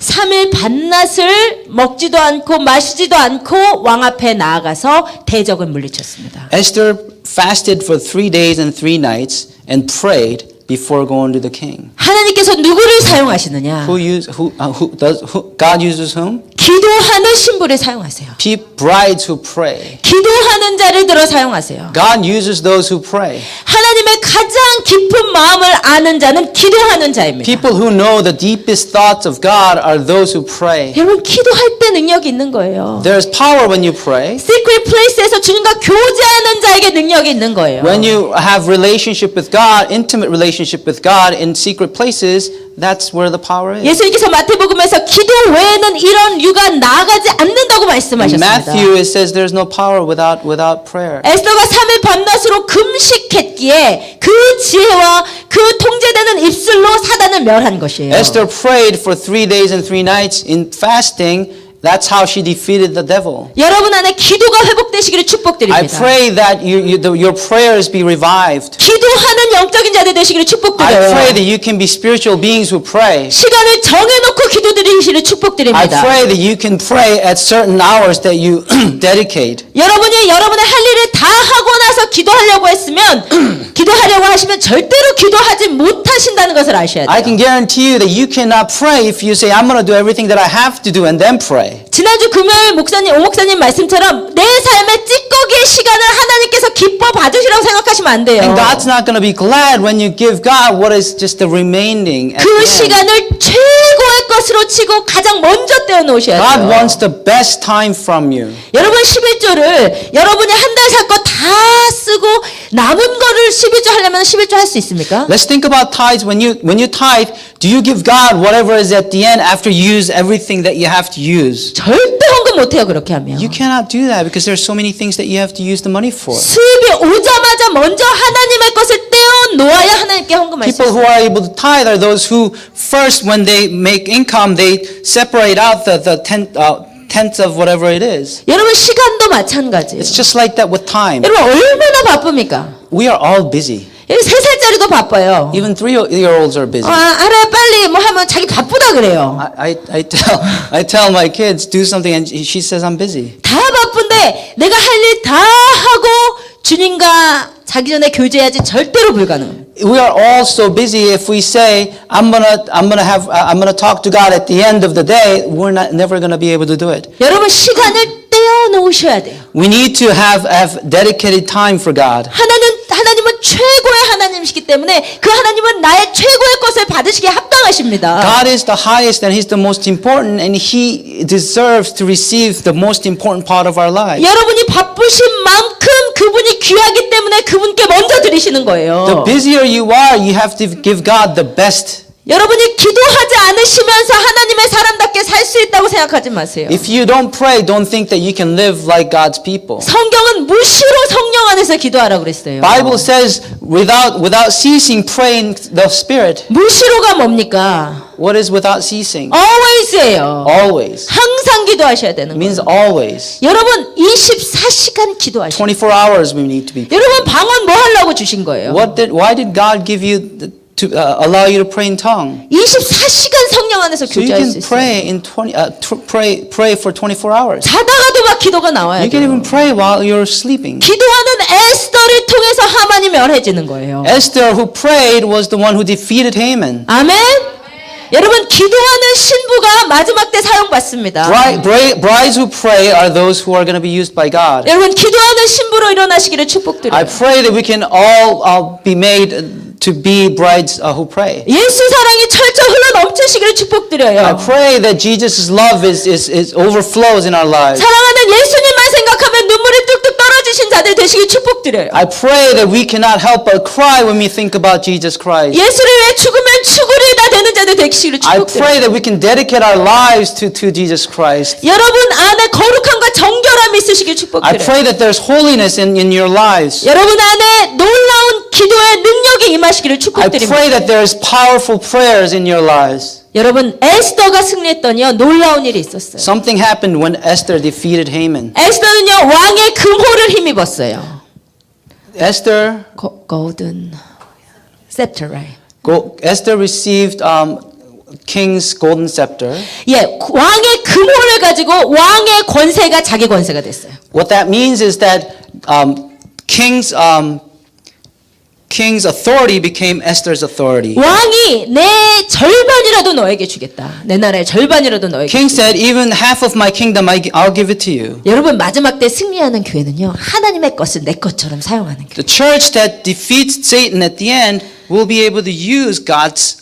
3일 밤낮을 먹지도 않고 마시지도 않고 왕 앞에 나아가서 대적을 물리쳤습니다. Esther fasted for 3 days and 3 nights and prayed before going to the king. 하나님께서 누구를 사용하시느냐? God uses whom? 기도하는 신부를 사용하세요. Brides who pray. 기도하는 자를 들어 사용하세요. God uses those who pray. 하나님의 가장 깊은 마음을 아는 자는 기도하는 자입니다. People who know the deepest thoughts of God are those who pray. 여러분 기도할 때 능력이 있는 거예요. There's power when you pray. Secret place에서 주님과 교제하는 자에게 능력이 있는 거예요. When you have relationship with God, intimate relationship with God in secret places, that's where the power is. 예수님께서 마태복음에서 기도 외에는 이런 유가 나아가지 않는다고 In 말씀하셨습니다. Matthew it says there's no power without prayer. 에스더가 3일 밤낮으로 금식했기에 그 지혜와 그 통제되는 입술로 사단을 멸한 것이에요. Esther prayed for 3 days and 3 nights in fasting. That's how she defeated the devil. 여러분 안에 기도가 회복되시기를 I 축복드립니다. pray that your prayers be revived. 기도하는 영적인 자들 되시기를 I 축복드려요. pray that you can be spiritual beings who pray. 시간을 정해놓고 기도드리시기를 I 축복드립니다. pray that you can pray at certain hours that you dedicate. 여러분이 여러분의 할 일을 다 하고 나서 기도하려고 했으면 기도하려고 하시면 절대로 기도하지 못하신다는 것을 아셔야 I 돼요. can guarantee you that you cannot pray if you say, I'm going to do everything that I have to do and then pray. 지난주 금요일 목사님, 오 목사님 말씀처럼 내 삶의 찌꺼기의 시간을 하나님께서 기뻐 봐주시라고 생각하시면 안 돼요. And God's not going to be glad when you give God what is just the remaining. At 그 the end. 시간을 최고의 것으로 치고 가장 먼저 떼어놓으셔야 God 돼요. wants the best time from you. 여러분 11조를 여러분이 한 달 살 거 다 쓰고 남은 거를 11조 하려면 11조 할 수 있습니까? Let's think about tithes. When you tithe, do you give God whatever is at the end after you use everything that you have to use? 절대 헌금 못해요 그렇게 하면. You cannot do that because there's so many things that you have to use the money for. 수입이 오자마자 먼저 하나님의 것을 떼어 놓아야 하나님께 헌금할 수 People 있어요. who are able to tithe are those who first, when they make income, they separate out the tenth of whatever it is. 여러분 시간도 마찬가지예요. It's just like that with time. 여러분 얼마나 바쁩니까? We are all busy. 3살짜리도 바빠요. Even 3-year-olds are busy. 알아요, 빨리 뭐 하면 자기 바쁘다 그래요. I tell my kids do something and she says I'm busy. 다 바쁜데 내가 할 일 다 하고 주님과 자기 전에 교제해야지 절대로 불가능. We are all so busy. If we say I'm gonna talk to God at the end of the day, we're never gonna be able to do it. 여러분 시간을 떼어 놓으셔야 돼요. We need to have dedicated time for God. 하나님은 최고의 하나님이시기 때문에 그 하나님은 나의 최고의 것을 받으시기에 합당하십니다. God is the highest and He's the most important, and He deserves to receive the most important part of our lives. 여러분이 바쁘신 만큼 그분이 귀하기 때문에 그분께 먼저 드리시는 거예요. The busier you are, you have to give God the best. 여러분이 기도하지 않으시면서 하나님의 사람답게 살 수 있다고 생각하지 마세요. If you don't pray, don't think that you can live like God's people. 성경은 무시로 성령 안에서 기도하라고 그랬어요. Bible says without ceasing pray in the Spirit. 무시로가 뭡니까? What is without ceasing? always예요. Always. 항상 기도하셔야 되는 It means 거예요. always. 여러분 24시간 기도하셔야 돼요. 24 hours we need to be. 여러분 방언 뭐 하려고 주신 거예요? Why did God give you to allow you to pray in tongue? 24시간 성령 안에서 So you 교제할 수 can 있어요. pray in pray for 24 hours. 자다가도 막 기도가 나와야 You can 돼요. even pray while you're sleeping. 기도하는 에스더를 통해서 하만이 멸해지는 거예요. Esther, who prayed, was the one who defeated Haman. 아멘. 여러분 기도하는 신부가 마지막 때 사용받습니다. Brides who pray are those who are going to be used by God. 여러분 기도하는 신부로 일어나시기를 I 축복드려요. pray that we can all be made to be brides who pray. 예수 사랑이 철저 흘러 넘치시기를 I 축복드려요. pray that Jesus' love is overflows in our lives. 사랑하는 예수님만 생각하면 눈물이 뚝뚝 떨어지신 자들 되시길 축복드려요. I pray that we cannot help but cry when we think about Jesus Christ. 예수를 위해 죽으면 죽으리다 되는 자들 되시기를 I 축복드려요. pray that we can dedicate our lives to Jesus Christ. 여러분 안에 거룩함과 정결함이 있으시길 I 축복드려요. pray that there's holiness in your lives. 여러분 안에 놀라운 기도의 능력이 임하시기를 I 축복드립니다. pray that there's powerful prayers in your lives. 여러분 에스더가 승리했더니요 놀라운 일이 있었어요. Something happened when Esther defeated Haman. 에스더는요 왕의 금호를 힘입었어요. Esther golden scepter, right? Esther received king's golden scepter. 예, 왕의 금호를 가지고 왕의 권세가 자기 권세가 됐어요. What that means is that king's authority became Esther's authority. 왕이 내 절반이라도 너에게 주겠다. 내 나라의 절반이라도 너에게. King said, even half of my kingdom I'll give it to you. 여러분 마지막 때 승리하는 교회는요 하나님의 것을 내 것처럼 사용하는 교회. The church that defeats Satan at the end will be able to use God's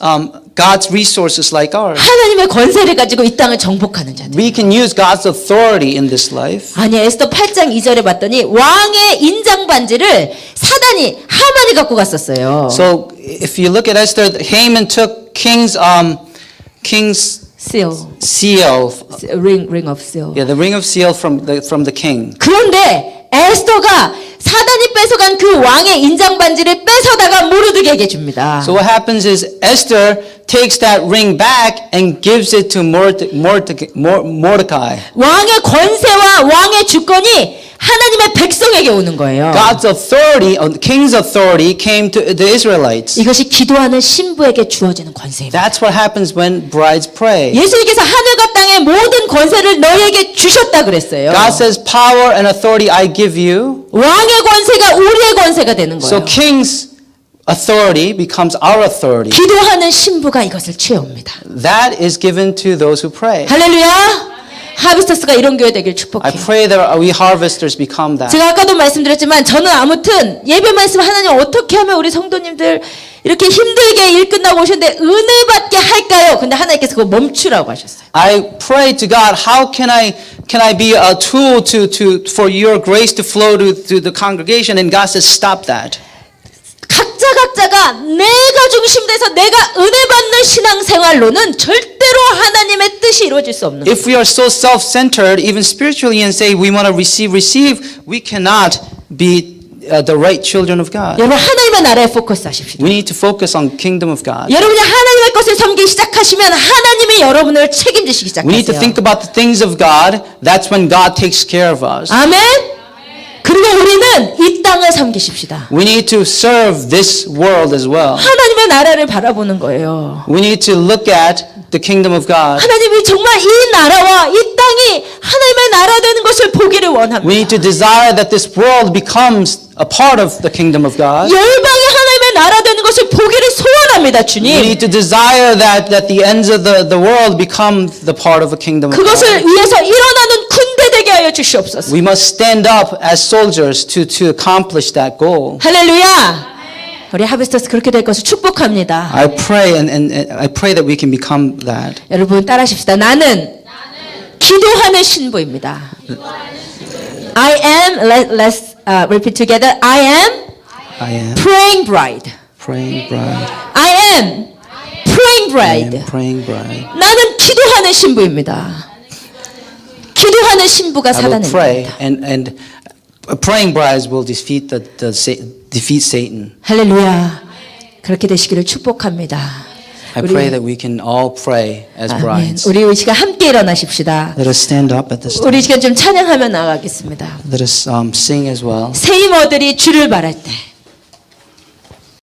resources like ours. 하나님의 권세를 가지고 이 땅을 정복하는 자들. We can use God's authority in this life. 아니 에스더 8장 2절에 봤더니 왕의 인장 반지를 사단이 하만이 갖고 갔었어요. So if you look at Esther, Haman took king's seal, seal. ring of seal. Yeah, the ring of seal from the king. 그런데 에스더가 사단이 뺏어간 그 왕의 인장 반지를 뺏어다가 모르드게에게 줍니다. So what happens is Esther takes that ring back and gives it to Mordecai. 왕의 권세와 왕의 주권이 하나님의 백성에게 오는 거예요. God's authority, the king's authority came to the Israelites. 이것이 기도하는 신부에게 주어지는 권세입니다. That's what happens when brides pray. 예수님께서 하늘과 땅의 모든 권세를 너희에게 주셨다 그랬어요. God says, power and authority I give you. 왕의 권세가 우리의 권세가 되는 거예요. So king's authority becomes our authority. 기도하는 신부가 이것을 취해옵니다. That is given to those who pray. 할렐루야. 하비스터스가 이런 교회 되길 I 축복해요. pray that we harvesters become that. 제가 아까도 말씀드렸지만 저는 아무튼 예배 말씀 하나님 어떻게 하면 우리 성도님들 이렇게 힘들게 일 끝나고 오셨는데 은혜 받게 할까요? 근데 하나님께서 그거 멈추라고 하셨어요. I pray to God, how can I be a tool for your grace to flow to the congregation? And God says, stop that. 각자가 내가 중심돼서 내가 은혜 받는 신앙생활로는 절대로 하나님의 뜻이 이루어질 수 없는 거예요. If we are so self-centered, even spiritually, and say we want to receive, we cannot be the right children of God. 여러분 하나님의 나라에 포커스 하십시오. We need to focus on kingdom of God. 여러분이 하나님의 것을 섬기기 시작하시면 하나님이 여러분을 책임지시기 We need to 시작하세요. think about the things of God. That's when God takes care of us. 아멘. 그리고 우리는 이 땅을 섬기십시다. We need to serve this world as well. 하나님의 나라를 바라보는 거예요. We need to look at the kingdom of God. 하나님이 정말 이 나라와 이 땅이 하나님의 나라 되는 것을 보기를 원합니다. We need to desire that this world becomes a part of the kingdom of God. 열방이 하나님의 나라 되는 것을 보기를 소원합니다, We 주님. need to desire that the ends of the world become the part of a kingdom of 그것을 God. 위해서 일어나는 군대 되게 하여 주시옵소서. We must stand up as soldiers to accomplish that goal. 할렐루야. 우리 하베스터스 그렇게 될 것을 축복합니다. I pray and I pray that we can become that. 여러분 따라하십시다. 나는 기도하는 신부입니다. I am, let's repeat together. I am praying bride. Praying bride. I am praying I bride. am praying bride. 나는 기도하는 신부입니다. 기도하는 신부가 I will 사단을 pray 이깁니다. and praying brides will defeat defeat Satan. 할렐루야. 그렇게 되시기를 축복합니다. I pray that we can all pray as 아멘. brides. 우리 시간 함께 일어나십시다. Let us stand up at this time. 우리 시간 좀 찬양하며 나가겠습니다. Let us sing as well. 새 임어들이 주를 바랄 때